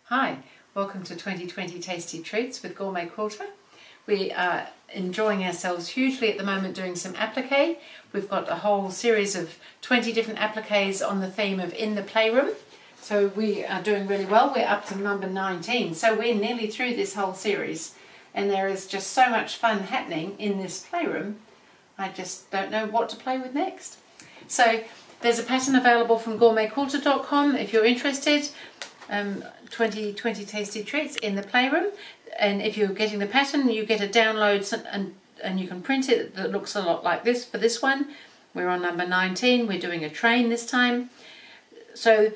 Hi, welcome to 2020 Tasty Treats with GourmetQuilter. We are enjoying ourselves hugely at the moment doing some applique. We've got a whole series of 20 different appliques on the theme of In the Playroom. So we are doing really well. We're up to number 19. So we're nearly through this whole series. And there is just so much fun happening in this playroom. I just don't know what to play with next. So there's a pattern available from GourmetQuilter.com if you're interested. 2020 Tasty Treats in the Playroom, and if you're getting the pattern you get a download and you can print it that looks a lot like this. For this one we're on number 19, we're doing a train this time, so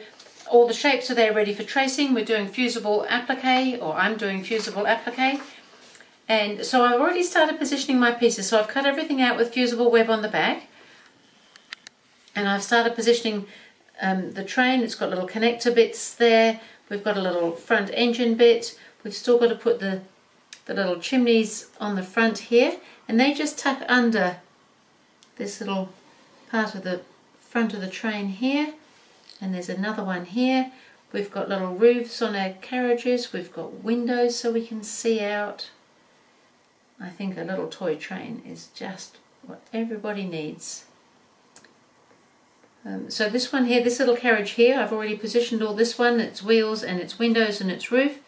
all the shapes are there ready for tracing. We're doing fusible applique, or I'm doing fusible applique, and so I've already started positioning my pieces. So I've cut everything out with fusible web on the back, and I've started positioning the train. It's got little connector bits there. We've got a little front engine bit. We've still got to put the little chimneys on the front here, and they just tuck under this little part of the front of the train here, and there's another one here. We've got little roofs on our carriages. We've got windows so we can see out. I think a little toy train is just what everybody needs. So this one here, this little carriage here, I've already positioned all this one, its wheels and its windows and its roof.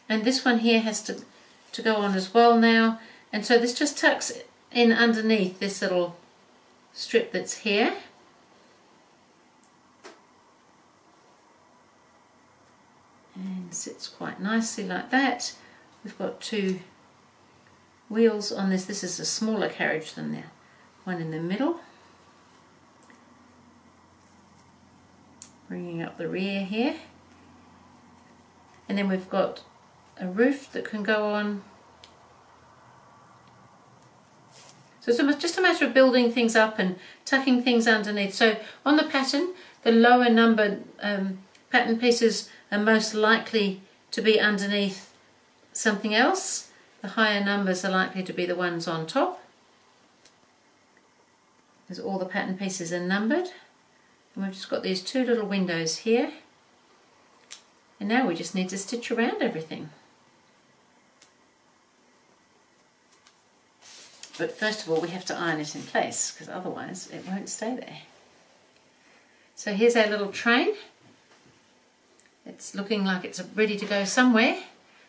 And this one here has to go on as well now. And so this just tucks in underneath this little strip that's here. And sits quite nicely like that. We've got two wheels on this. This is a smaller carriage than the one in the middle. Bringing up the rear here, and then we've got a roof that can go on. So it's just a matter of building things up and tucking things underneath. So on the pattern, the lower numbered pattern pieces are most likely to be underneath something else. The higher numbers are likely to be the ones on top, because all the pattern pieces are numbered. And we've just got these two little windows here, and now we just need to stitch around everything. But first of all we have to iron it in place, because otherwise it won't stay there. So here's our little train. It's looking like it's ready to go somewhere,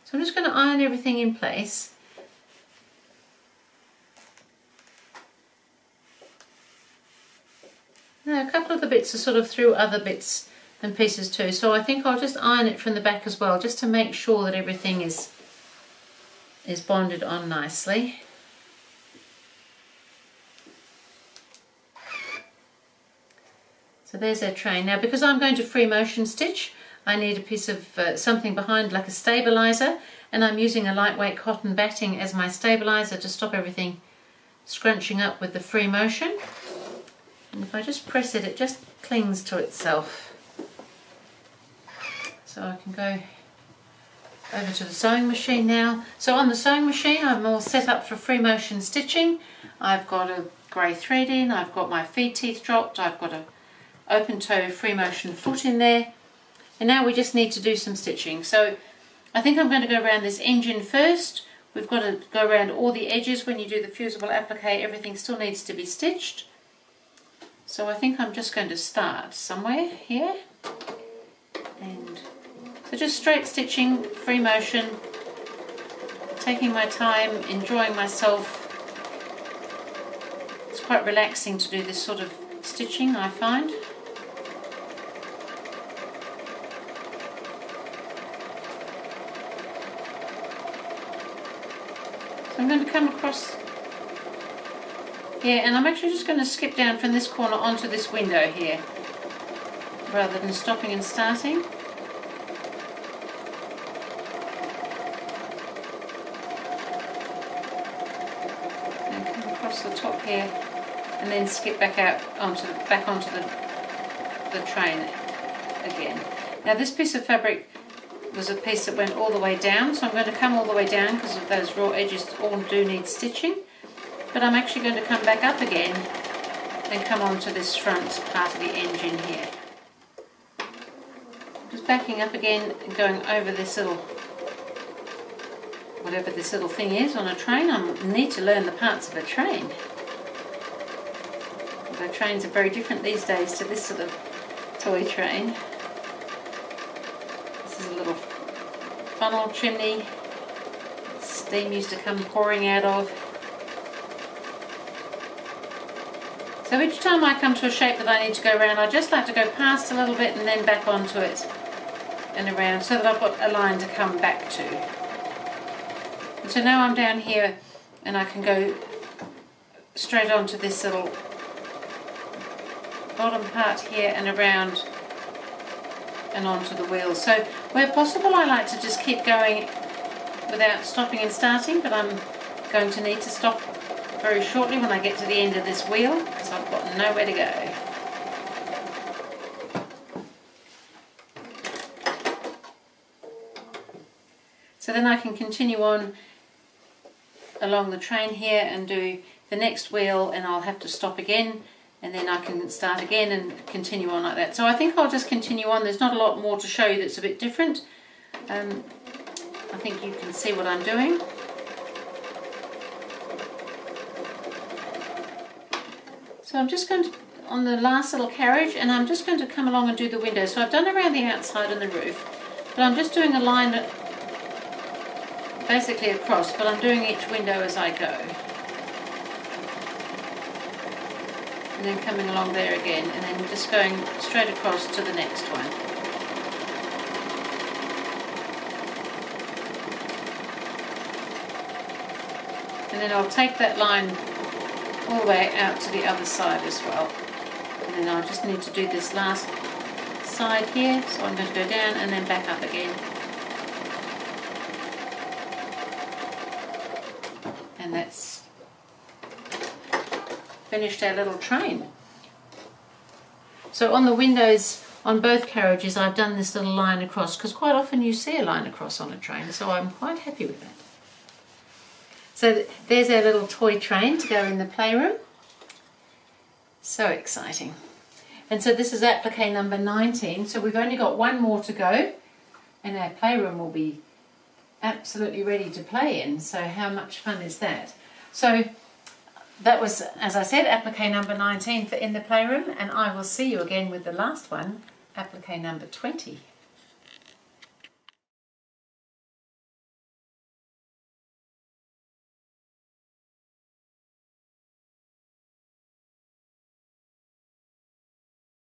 so I'm just going to iron everything in place. Now, a couple of the bits are sort of through other bits and pieces too, so I think I'll just iron it from the back as well, just to make sure that everything is bonded on nicely. So there's our train. Now, because I'm going to free motion stitch, I need a piece of something behind, like a stabilizer, and I'm using a lightweight cotton batting as my stabilizer to stop everything scrunching up with the free motion. And if I just press it, it just clings to itself. So I can go over to the sewing machine now. So on the sewing machine I'm all set up for free motion stitching. I've got a grey thread in, I've got my feed teeth dropped, I've got a open toe free motion foot in there. And now we just need to do some stitching. So I think I'm going to go around this engine first. We've got to go around all the edges. When you do the fusible applique, everything still needs to be stitched. So I think I'm just going to start somewhere here, and so just straight stitching, free motion, taking my time, enjoying myself. It's quite relaxing to do this sort of stitching, I find. So I'm going to come across here, and I'm actually just going to skip down from this corner onto this window here, rather than stopping and starting. And come across the top here, and then skip back out onto the train again. Now this piece of fabric was a piece that went all the way down, so I'm going to come all the way down because of those raw edges all do need stitching. But I'm actually going to come back up again and come onto this front part of the engine here. Just backing up again and going over this little, whatever this little thing is on a train. I need to learn the parts of a train. Although trains are very different these days to this sort of toy train. This is a little funnel chimney steam used to come pouring out of. So each time I come to a shape that I need to go around, I just like to go past a little bit and then back onto it and around, so that I've got a line to come back to. And so now I'm down here and I can go straight onto this little bottom part here and around and onto the wheels. So where possible I like to just keep going without stopping and starting, but I'm going to need to stop very shortly when I get to the end of this wheel because I've got nowhere to go. So then I can continue on along the train here and do the next wheel, and I'll have to stop again, and then I can start again and continue on like that. So I think I'll just continue on. There's not a lot more to show you that's a bit different. I think you can see what I'm doing. So I'm just going to, on the last little carriage, and I'm just going to come along and do the windows. So I've done around the outside and the roof, but I'm just doing a line basically across, but I'm doing each window as I go. And then coming along there again, and then just going straight across to the next one. And then I'll take that line all the way out to the other side as well. And then I just need to do this last side here, so I'm going to go down and then back up again. And that's finished our little train. So on the windows on both carriages I've done this little line across, because quite often you see a line across on a train, so I'm quite happy with that. So there's our little toy train to go in the playroom. So exciting. And so this is applique number 19, so we've only got one more to go and our playroom will be absolutely ready to play in. So how much fun is that? So that was, as I said, applique number 19 for in the playroom, and I will see you again with the last one, applique number 20.